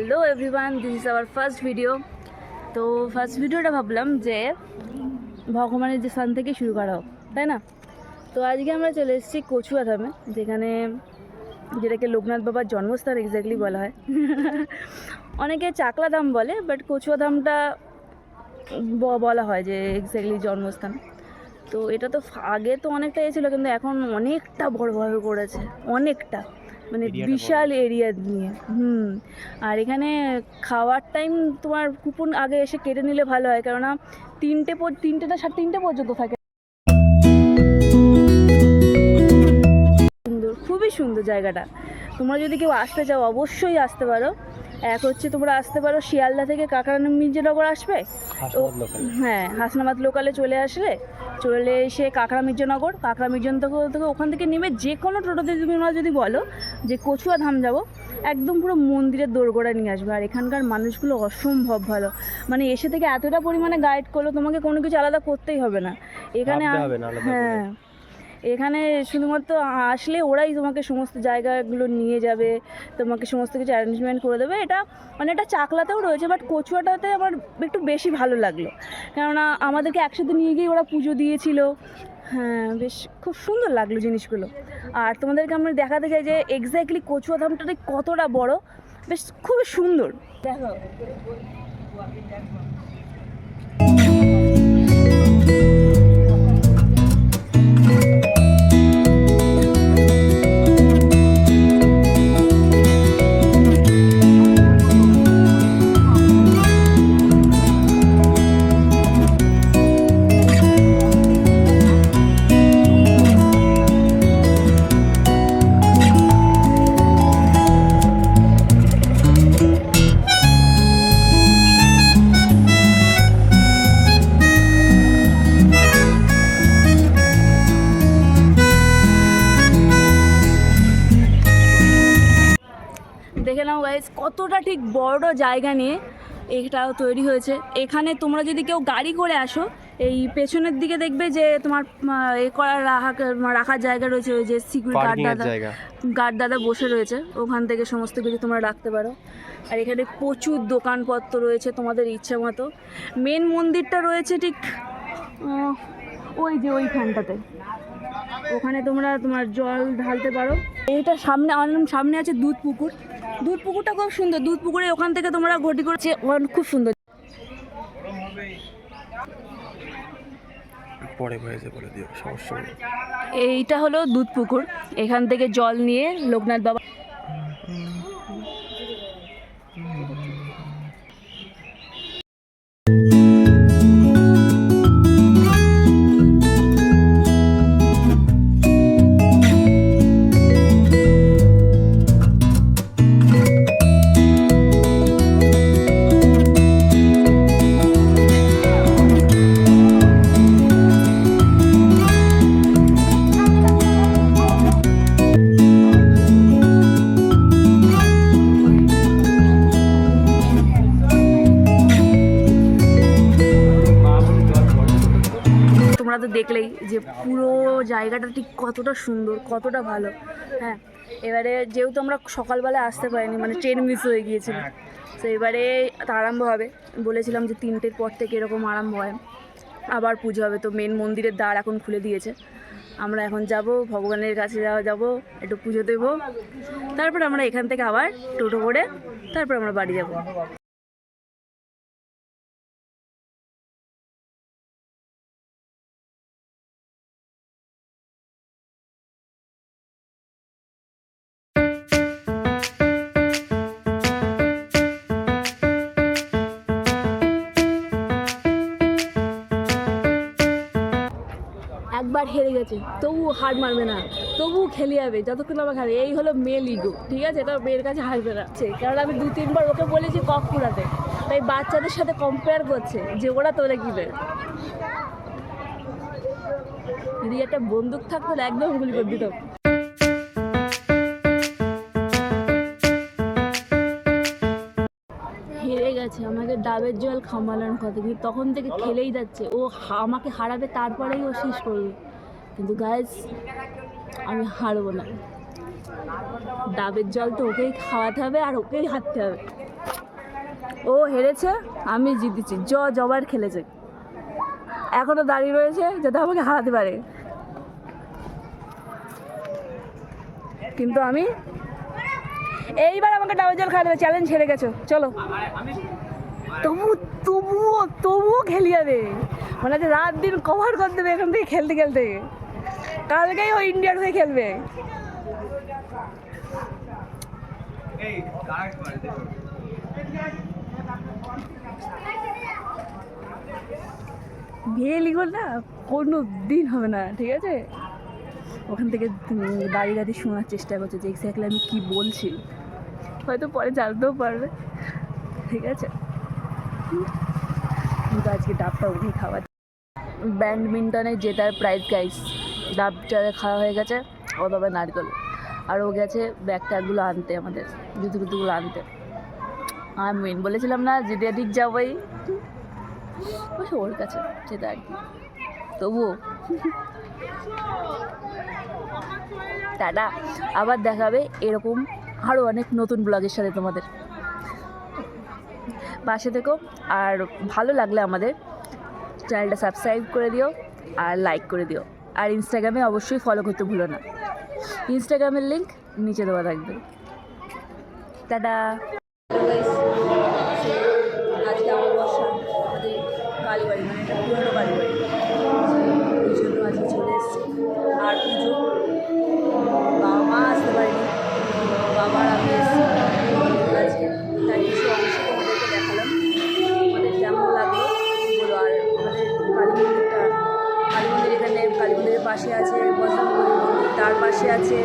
Hello everyone, this is our first video. তো first ভিডিওটা ভাবলাম যে ভগবানের যে স্থান থেকে শুরু করা হোক, তাই না? তো আজকে আমরা চলে এসেছি কচুয়াধামে, যেটাকে লোকনাথ বাবার জন্মস্থান এক্স্যাক্টলি বলা হয়। অনেকে চাকলাধাম বলে, বাট কচুয়াধামটা বলা হয় যে এক্স্যাক্টলি জন্মস্থান। তো এটা তো আগে তো অনেকটা ছিল, কিন্তু এখন অনেকটা বড়ভাবে করেছে, অনেকটা মানে বিশাল এরিয়া নিয়ে। আর এখানে খাওয়ার টাইম তোমার কুপন আগে এসে কেটে নিলে ভালো হয়, কেননা তিনটে না 3:30 পর্যন্ত থাকে। সুন্দর, খুবই সুন্দর জায়গাটা। তোমরা যদি কেউ আসতে চাও অবশ্যই আসতে পারো। এক হচ্ছে তোমরা আসতে পারো শিয়ালদা থেকে কাকড়া-মির্জানগর আসবে, হ্যাঁ হাসনাবাদ লোকালে চলে এসে কাকড়া-মির্জানগর থেকে ওখান থেকে নেমে যে কোনো টোটোতে তোমরা যদি বলো যে কচুয়াধাম যাবো, একদম পুরো মন্দিরের দোরগোড়ায় নিয়ে আসবে। আর এখানকার মানুষগুলো অসম্ভব ভালো, মানে এসে থেকে এতটা পরিমাণে গাইড করলো, তোমাকে কোনো কিছু আলাদা করতেই হবে না এখানে। হ্যাঁ, এখানে শুধুমাত্র আসলে ওরাই তোমাকে সমস্ত জায়গাগুলো নিয়ে যাবে, তোমাকে সমস্ত কিছু অ্যারেঞ্জমেন্ট করে দেবে। এটা মানে এটা চাকলাতেও রয়েছে, বাট কচুয়াটাতে আমার একটু বেশি ভালো লাগলো, কেননা আমাদেরকে একসাথে নিয়ে গিয়ে ওরা পুজো দিয়েছিল। হ্যাঁ, বেশ খুব সুন্দর লাগলো জিনিসগুলো। আর তোমাদেরকে আমরা দেখাতে চাই যে এক্স্যাক্টলি কচুয়াধামটা কতটা বড়, বেশ খুবই সুন্দর। দেখো দেখে নাও গাইস, কতটা ঠিক বড় জায়গা নিয়ে এটাও তৈরি হয়েছে। এখানে তোমরা যদি কেউ গাড়ি করে আসো, এই পেছনের দিকে দেখবে যে তোমার রাখার জায়গা রয়েছে, ওই যে সিকিউরিটি গার্ড দাদা বসে রয়েছে, ওখান থেকে সমস্ত কিছু তোমরা রাখতে পারো। আর এখানে প্রচুর দোকানপত্র রয়েছে তোমাদের ইচ্ছা মতো। মেন মন্দিরটা রয়েছে ঠিক ওই যে ওইখানটাতে, ওখানে তোমরা তোমার জল ঢালতে পারো। এইটা সামনে আছে দুধ পুকুরটা খুব সুন্দর। দুধ পুকুরে ওখান থেকে তোমরা ঘটি করছে, খুব সুন্দর। এইটা হলো দুধ পুকুর, এখান থেকে জল নিয়ে লোকনাথ বাবা। তোমরা তো দেখলেই যে পুরো জায়গাটা ঠিক কতটা সুন্দর, কতটা ভালো। হ্যাঁ, এবারে যেহেতু আমরা সকালবেলা আসতে পারিনি, মানে ট্রেন মিস হয়ে গিয়েছিল, তো এবারে আরম্ভ হবে। বলেছিলাম যে 3টের পর থেকে এরকম আরম্ভ হয়, আবার পুজো হবে। তো মেন মন্দিরের দ্বার এখন খুলে দিয়েছে, আমরা এখন যাব ভগবানের কাছে যাব, একটু পুজো দেবো, তারপর আমরা এখান থেকে আবার টোটো করে তারপর আমরা বাড়ি যাব। একবার হেরে গেছে তবু হার মারবে না, তবু খেলে যাবে যতক্ষণ আমার হারে। এই হলো মেল ইগো, ঠিক আছে? এটা মেয়ের কাছে হারবে না, কারণ আমি 2-3বার ওকে বলেছি কক পুরাতে, তাই বাচ্চাদের সাথে কম্পেয়ার করছে যে ওরা তোলে কিবে। যদি একটা বন্দুক থাকতো একদম গুলি করে দিত। হেরে গেছে, আমাকে ডাবের জল খামানোর কথা, কিন্তু তখন থেকে খেলেই যাচ্ছে। ও আমাকে হারাবে, তারপরেই ও শেষ করবে। কিন্তু গাইস, আমি হারবো না। ডাবের জল তো ওকেই খাওয়াতে হবে আর ওকেই হারতে হবে। ও হেরেছে, আমি জিতেছি, জবার খেলেছে, এখনো দাঁড়িয়ে রয়েছে যাতে আমাকে হারাতে পারে, কিন্তু আমি এইবার আমাকে ডাবের জল খাওয়া দেবে, চ্যালেঞ্জ হেরে গেছো, চলো। তবুও খেলি যাবে, মানে যে রাত দিন কভার করে দেবে এখান থেকে খেলতে খেলতে, কালকেই ও ইন্ডিয়ার হয়ে খেলবে। বিয়ে লিখো না, কোনো দিন হবে না, ঠিক আছে? ওখান থেকে দাঁড়িয়ে দাঁড়িয়ে শোনার চেষ্টা করছে যে এক্স্যাক্টলি আমি কী বলছি, হয়তো পরে জানতেও পারবে, ঠিক আছে? কিন্তু আজকে ডাবটা উঠেই খাওয়া। ব্যাডমিন্টনে জেতার প্রাইজ গাইস, ডাবটা খাওয়া হয়ে গেছে, ও তবে নারকেল, আর ও গেছে ব্যাগ ট্যাগগুলো আনতে, আমাদের জুতোগুলো আনতে। আর মেন বলেছিলাম না যেটা ঠিক যাবোই, বসে ওর কাছে সেটা আর কি, তবুও টাটা, আবার দেখাবে এরকম আরও অনেক নতুন ব্লগের সাথে তোমাদের পাশে থেকো। আর ভালো লাগলে আমাদের চ্যানেলটা সাবস্ক্রাইব করে দিও আর লাইক করে দিও, আর ইনস্টাগ্রামে অবশ্যই ফলো করতে ভুলো না, ইনস্টাগ্রামের লিঙ্ক নিচে দেওয়া থাকবে। টাটা। আজকে অমাবস্যা, আমাদের কালীবাড়ি, মানে এটা পুরনো কালীবাড়ি, ওই জন্য আজকে চলে এসেছি। আর পুজো, বাবা মা আসতে পারেনি, বাবার আমি এসেছি আজকে, তাই কিছু অংশ তোমাদেরকে দেখালাম, আমাদের কেমন লাগলো বলো। আর আমাদের কালী মন্দিরটা, কালী মন্দির এখানে, কালী মন্দিরের পাশে আছে বজরঙ্গবলী মন্দির, তার পাশে আছে